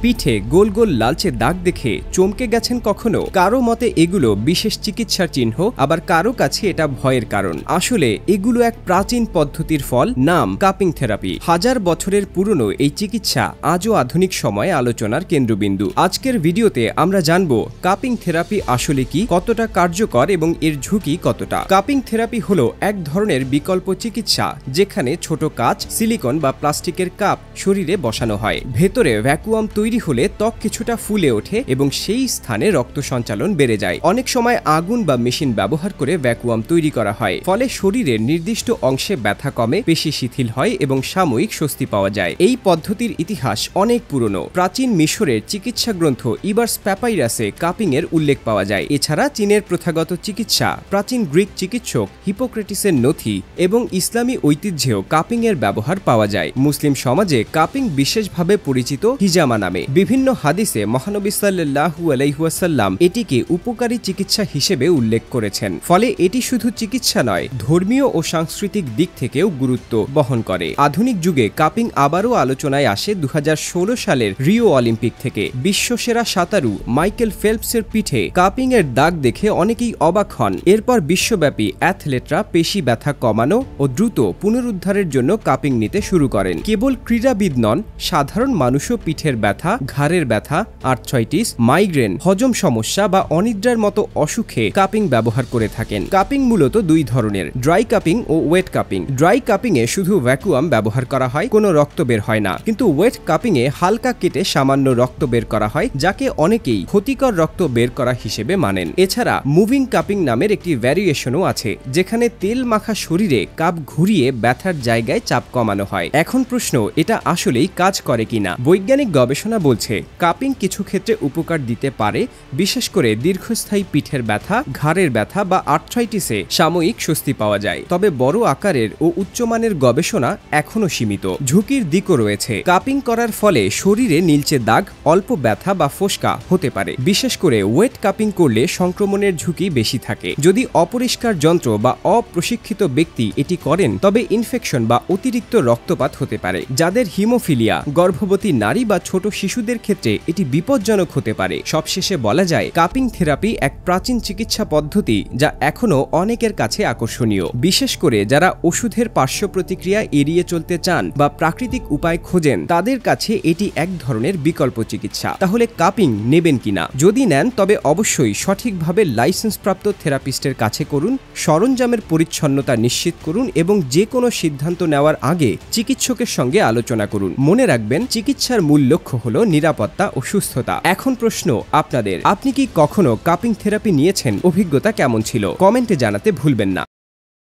পিঠে গোল গোল লালচে দাগ দেখে চমকে গেছেন কখনো? কারো মতে এগুলো বিশেষ চিকিৎসার চিহ্ন, আবার কারো কাছে এটা ভয়ের কারণ। আসলে এগুলো এক প্রাচীন পদ্ধতির ফল, নাম কাপিং থেরাপি। হাজার বছরের পুরনো এই চিকিৎসা আজও আধুনিক সময়ে আলোচনার কেন্দ্রবিন্দু। আজকের ভিডিওতে আমরা জানব কাপিং থেরাপি আসলে কি, কতটা কার্যকর এবং এর ঝুঁকি কতটা। কাপিং থেরাপি হলো এক ধরনের বিকল্প চিকিৎসা যেখানে ছোট কাঁচ, সিলিকন বা প্লাস্টিকের কাপ শরীরে বসানো হয়। ভেতরে ভ্যাকুয়াম তৈরি হলে ত্বক কিছুটা ফুলে ওঠে এবং সেই স্থানে রক্ত সঞ্চালন বেড়ে যায়। অনেক সময় আগুন বা মেশিন ব্যবহার করে ভ্যাকুয়াম তৈরি করা হয়, ফলে শরীরের নির্দিষ্ট অংশে ব্যথা কমে, পেশি শিথিল হয় এবং সাময়িক স্বস্তি পাওয়া যায়। এই পদ্ধতির ইতিহাস অনেক পুরনো। প্রাচীন মিশরের চিকিৎসা গ্রন্থ ইবার্স প্যাপাইরাসে কাপিং এর উল্লেখ পাওয়া যায়। এছাড়া চীনের প্রথাগত চিকিৎসা, প্রাচীন গ্রিক চিকিৎসক হিপোক্রেটিসের নথি এবং ইসলামী ঐতিহ্যেও কাপিং এর ব্যবহার পাওয়া যায়। মুসলিম সমাজে কাপিং বিশেষভাবে পরিচিত হিজামা নামে। বিভিন্ন হাদিসে মহানবী সাল্লাল্লাহু আলাইহি ওয়াসাল্লাম এটিকে উপকারী চিকিৎসা হিসেবে উল্লেখ করেছেন। ফলে এটি শুধু চিকিৎসা নয়, ধর্মীয় ও সাংস্কৃতিক দিক থেকেও গুরুত্ব বহন করে। আধুনিক যুগে কাপিং আবারও আলোচনায় আসে 2016 সালের রিও অলিম্পিক থেকে। বিশ্বসেরা সাঁতারু মাইকেল ফেলপসের পিঠে কাপিং এর দাগ দেখে অনেকেই অবাক হন। এরপর বিশ্বব্যাপী অ্যাথলেটরা পেশি ব্যথা কমানো ও দ্রুত পুনরুদ্ধারের জন্য কাপিং নিতে শুরু করেন। কেবল ক্রীড়াবিদ নন, সাধারণ মানুষও পিঠের ব্যথা, ঘাড়ের ব্যথা, আর্থ্রাইটিস, মাইগ্রেন, হজম সমস্যা বা অনিদ্রার মতো অসুখে কাপিং ব্যবহার করে থাকেন। কাপিং মূলত দুই ধরনের, ড্রাই কাপিং ও ওয়েট কাপিং। ড্রাই কাপিং এ শুধু ভ্যাকুয়াম ব্যবহার করা হয়, কোনো রক্ত বের হয় না। কিন্তু ওয়েট কাপিং এ হালকা কেটে সামান্য রক্ত বের করা হয়, যাকে অনেকেই ক্ষতিকর রক্ত বের করা হিসেবে মানেন। এছাড়া মুভিং কাপিং নামের একটি ভ্যারিয়েশনও আছে, যেখানে তেল মাখা শরীরে কাপ ঘুরিয়ে ব্যথার জায়গায় চাপ কমানো হয়। এখন প্রশ্ন, এটা আসলেই কাজ করে কিনা? বৈজ্ঞানিক গবেষণা বলছে কাপিং কিছু ক্ষেত্রে উপকার দিতে পারে, বিশেষ করে দীর্ঘস্থায়ী পিঠের ব্যথা, ঘাড়ের ব্যথা বা আর্থ্রাইটিসে সাময়িক স্বস্তি পাওয়া যায়। তবে বড় আকারের ও উচ্চমানের গবেষণা এখনো সীমিত। ঝুঁকির দিকও রয়েছে। কাপিং করার ফলে শরীরে নীলচে দাগ, অল্প ব্যথা বা ফোস্কা হতে পারে। বিশেষ করে ওয়েট কাপিং করলে সংক্রমণের ঝুঁকি বেশি থাকে। যদি অপরিষ্কার যন্ত্র বা অপ্রশিক্ষিত ব্যক্তি এটি করেন, তবে ইনফেকশন বা অতিরিক্ত রক্তপাত হতে পারে। যাদের হিমোফিলিয়া, গর্ভবতী নারী বা ছোট শিশুদের ক্ষেত্রে এটি বিপজ্জনক হতে পারে। সবশেষে বলা যায়, কাপিং থেরাপি এক প্রাচীন চিকিৎসা পদ্ধতি যা এখনো অনেকের কাছে আকর্ষণীয়, বিশেষ করে যারা ওষুধের পার্শ্ব প্রতিক্রিয়া এড়িয়ে চলতে চান বা প্রাকৃতিক উপায় খোঁজেন। তাদের কাছে এটি এক ধরনের বিকল্প চিকিৎসা। তাহলে কাপিং নেবেন কিনা? যদি নেন, তবে অবশ্যই সঠিকভাবে লাইসেন্সপ্রাপ্ত থেরাপিস্টের কাছে করুন, সরঞ্জামের পরিচ্ছন্নতা নিশ্চিত করুন এবং যে কোনো সিদ্ধান্ত নেওয়ার আগে চিকিৎসকের সঙ্গে আলোচনা করুন। মনে রাখবেন, চিকিৎসার মূল লক্ষ্য হলো নিরাপত্তা ও সুস্থতা। এখন প্রশ্ন আপনাদের, আপনি কি কখনো কাপিং থেরাপি নিয়েছেন? অভিজ্ঞতা কেমন ছিল? কমেন্টে জানাতে ভুলবেন না।